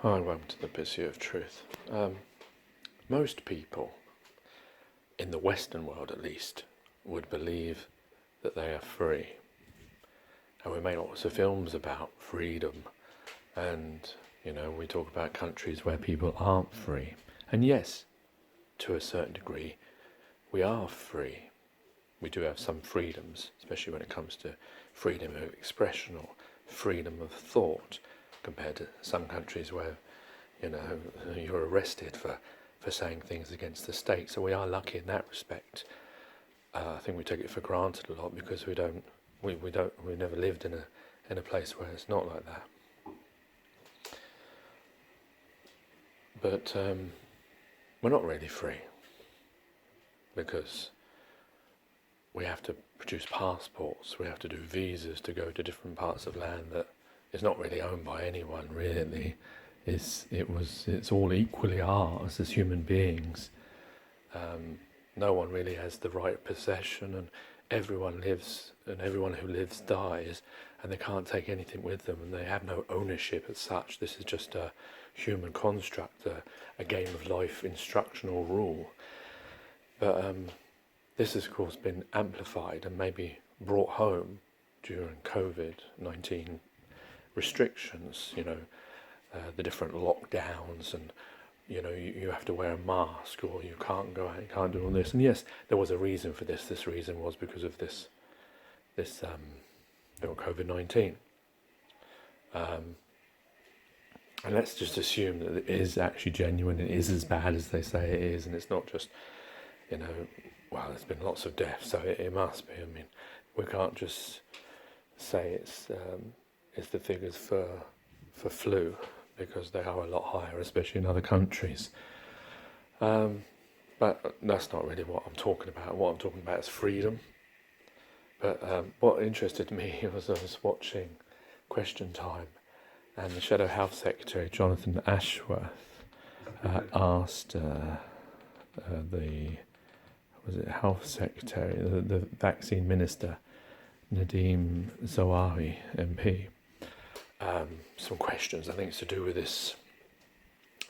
Hi, welcome to the Pursuit of Truth. Most people, in the Western world at least, would believe that they are free. And we make lots of films about freedom, and we talk about countries where people aren't free. And yes, to a certain degree, we are free. We do have some freedoms, especially when it comes to freedom of expression or freedom of thought, compared to some countries where you're arrested for saying things against the state. So we are lucky in that respect. I think we take it for granted a lot because we never lived in a place where it's not like that. But we're not really free because we have to produce passports, we have to do visas to go to different parts of land that is not really owned by anyone really. It's all equally ours as human beings. No one really has the right of possession, and everyone lives, and everyone who lives dies, and they can't take anything with them, and they have no ownership as such. This is just a human construct, a game of life instructional rule. But this has, of course, been amplified and maybe brought home during COVID-19 restrictions, the different lockdowns, and you have to wear a mask, or you can't go out, you can't do all this. And yes, there was a reason for this. This reason was because of this COVID-19. And let's just assume that it is actually genuine, it is as bad as they say it is, and it's not just, well, there's been lots of deaths, so it must be. I mean, we can't just say it's the figures for flu, because they are a lot higher, especially in other countries. But that's not really what I'm talking about. What I'm talking about is freedom. But what interested me was I was watching Question Time, and the Shadow Health Secretary, Jonathan Ashworth, asked the Health Secretary, the Vaccine Minister, Nadhim Zahawi, MP, some questions. I think it's to do with this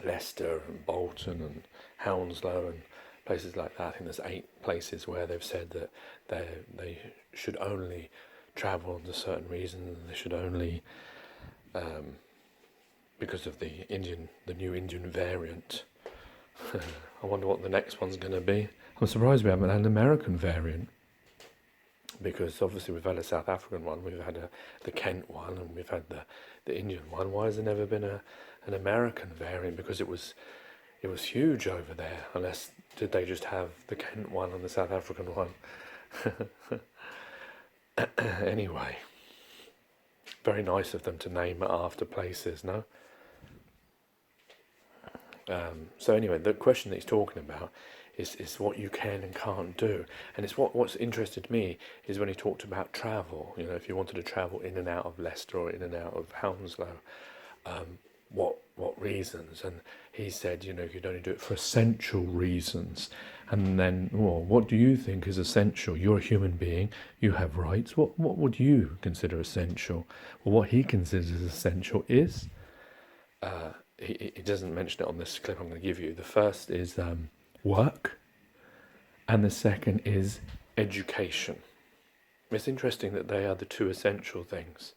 Leicester and Bolton and Hounslow and places like that. I think there's 8 places where they've said that they should only travel under certain reasons. They should only, because of the new Indian variant. I wonder what the next one's going to be. I'm surprised we haven't had an American variant, because obviously we've had a South African one, we've had the Kent one, and we've had the Indian one. Why has there never been an American variant? Because it was huge over there. Unless, did they just have the Kent one and the South African one? Anyway, very nice of them to name it after places, no? So anyway, the question that he's talking about is what you can and can't do. And it's what's interested me is when he talked about travel. If you wanted to travel in and out of Leicester or in and out of Hounslow, what reasons? And he said, you'd only do it for essential reasons. And then, well, what do you think is essential? You're a human being, you have rights. What would you consider essential? Well, what he considers essential is, he doesn't mention it on this clip I'm going to give you. The first is work, and the second is education. It's interesting that they are the 2 essential things,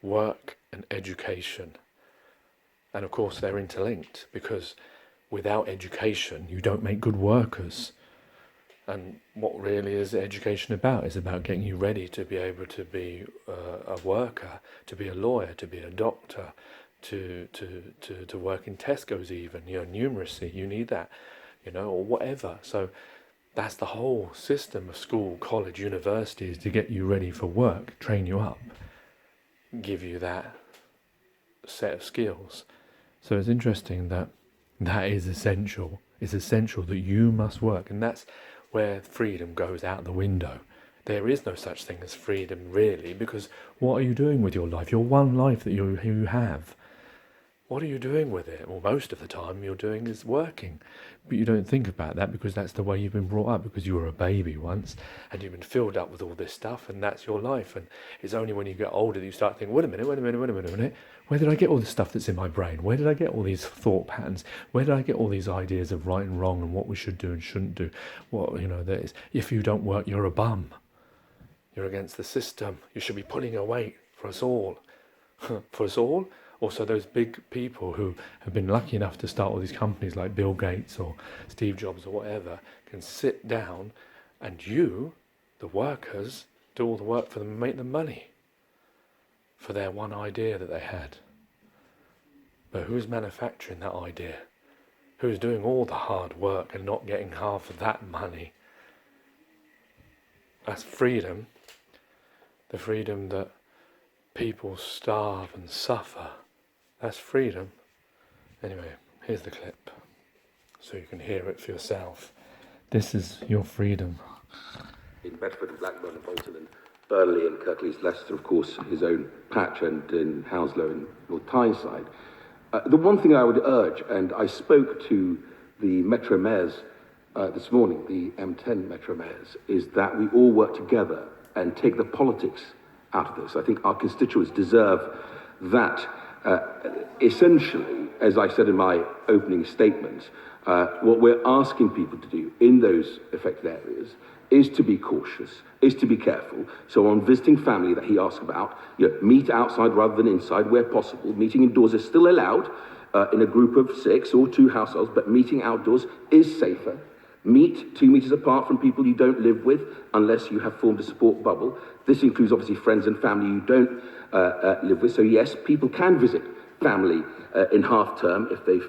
work and education. And of course they're interlinked, because without education you don't make good workers. And what really is education about? It's about getting you ready to be able to be a worker, to be a lawyer, to be a doctor, to work in Tesco's even, numeracy, you need that, or whatever. So that's the whole system of school, college, university, is to get you ready for work, train you up, give you that set of skills. So it's interesting that is essential. It's essential that you must work, and that's where freedom goes out the window. There is no such thing as freedom really, because what are you doing with your life? Your one life that you have. What are you doing with it? Well, most of the time you're doing is working. But you don't think about that because that's the way you've been brought up, because you were a baby once and you've been filled up with all this stuff and that's your life. And it's only when you get older that you start thinking, wait a minute, where did I get all the stuff that's in my brain? Where did I get all these thought patterns? Where did I get all these ideas of right and wrong and what we should do and shouldn't do? Well, that is, if you don't work, you're a bum. You're against the system. You should be pulling away for us all. For us all? Also, those big people who have been lucky enough to start all these companies like Bill Gates or Steve Jobs or whatever can sit down and you, the workers, do all the work for them and make them money for their one idea that they had. But who's manufacturing that idea? Who's doing all the hard work and not getting half of that money? That's freedom. The freedom that people starve and suffer. That's freedom. Anyway, here's the clip, so you can hear it for yourself. This is your freedom. In Bedford and Blackburn and Bolton and Burnley and Kirklees, Leicester, of course, his own patch, and in Hounslow and North Tyneside. The one thing I would urge, and I spoke to the Metro Mayors this morning, the M10 Metro Mayors, is that we all work together and take the politics out of this. I think our constituents deserve that. Essentially, as I said in my opening statement, what we're asking people to do in those affected areas is to be cautious, is to be careful. So on visiting family that he asked about, meet outside rather than inside where possible. Meeting indoors is still allowed in a group of 6 or 2 households, but meeting outdoors is safer. Meet 2 meters apart from people you don't live with unless you have formed a support bubble. This includes obviously friends and family you don't live with. So yes, people can visit family in half term if they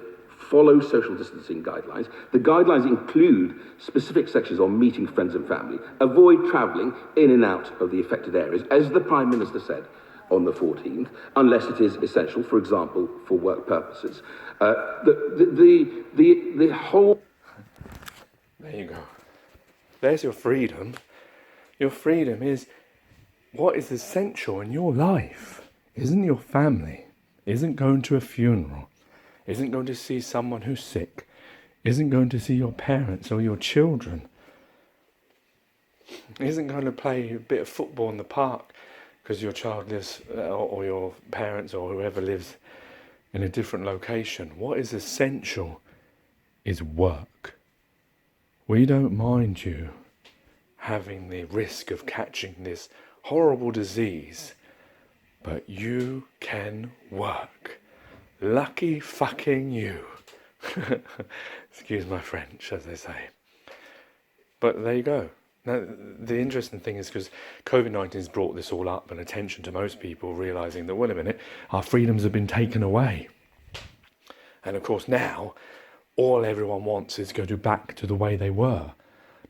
follow social distancing guidelines. The guidelines include specific sections on meeting friends and family. Avoid travelling in and out of the affected areas, as the Prime Minister said on the 14th, unless it is essential, for example, for work purposes. The whole... There you go. There's your freedom. Your freedom is what is essential in your life. Isn't your family, isn't going to a funeral, isn't going to see someone who's sick, isn't going to see your parents or your children, isn't going to play a bit of football in the park because your child lives, or your parents or whoever lives in a different location. What is essential is work. We don't mind you having the risk of catching this horrible disease, but you can work. Lucky fucking you. Excuse my French, as they say. But there you go. Now, the interesting thing is because COVID-19 has brought this all up and attention to most people realising that, wait a minute, our freedoms have been taken away. And of course now, all everyone wants is to go back to the way they were,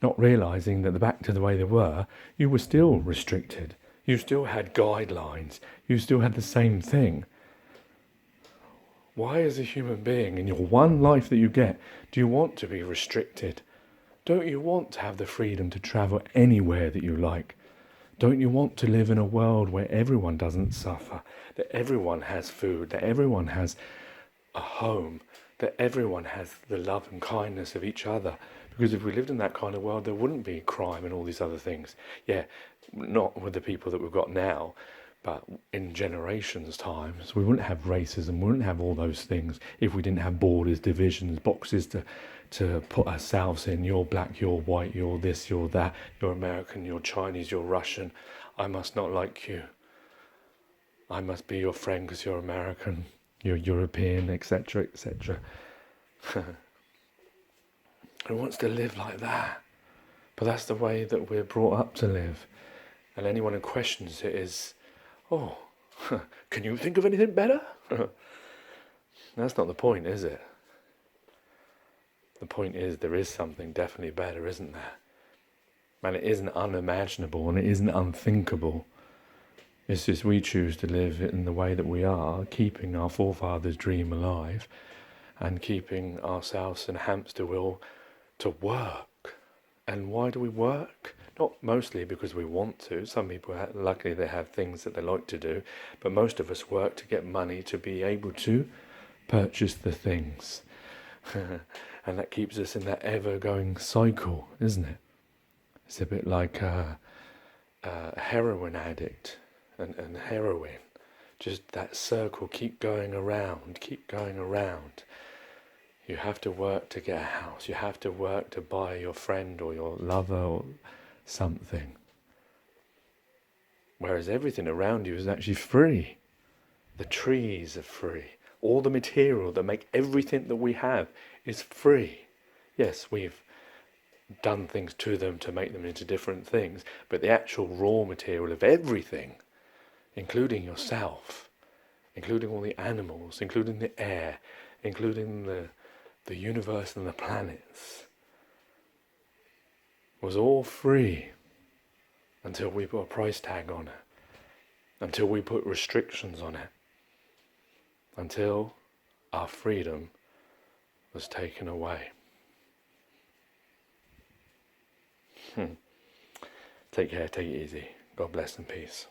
not realising that the back to the way they were, you were still restricted. You still had guidelines. You still had the same thing. Why, as a human being, in your one life that you get, do you want to be restricted? Don't you want to have the freedom to travel anywhere that you like? Don't you want to live in a world where everyone doesn't suffer, that everyone has food, that everyone has a home, that everyone has the love and kindness of each other? Because if we lived in that kind of world, there wouldn't be crime and all these other things. Yeah, not with the people that we've got now, but in generations' times, we wouldn't have racism, we wouldn't have all those things if we didn't have borders, divisions, boxes to put ourselves in. You're black, you're white, you're this, you're that, you're American, you're Chinese, you're Russian. I must not like you. I must be your friend because you're American, you're European, etc., etc. Who wants to live like that? But that's the way that we're brought up to live. And anyone who questions it is, oh, can you think of anything better? That's not the point, is it? The point is there is something definitely better, isn't there? And it isn't unimaginable and it isn't unthinkable. It's just we choose to live in the way that we are, keeping our forefathers' dream alive and keeping ourselves in a hamster wheel to work. And why do we work? Not mostly because we want to. Some people, luckily, they have things that they like to do. But most of us work to get money to be able to purchase the things. And that keeps us in that ever-going cycle, isn't it? It's a bit like a heroin addict and heroin. Just that circle, keep going around, keep going around. You have to work to get a house. You have to work to buy your friend or your lover or something. Whereas everything around you is actually free. The trees are free. All the material that make everything that we have is free. Yes, we've done things to them to make them into different things, but the actual raw material of everything, including yourself, including all the animals, including the air, including the universe and the planets, was all free until we put a price tag on it, until we put restrictions on it, until our freedom was taken away. Take care, take it easy. God bless and peace.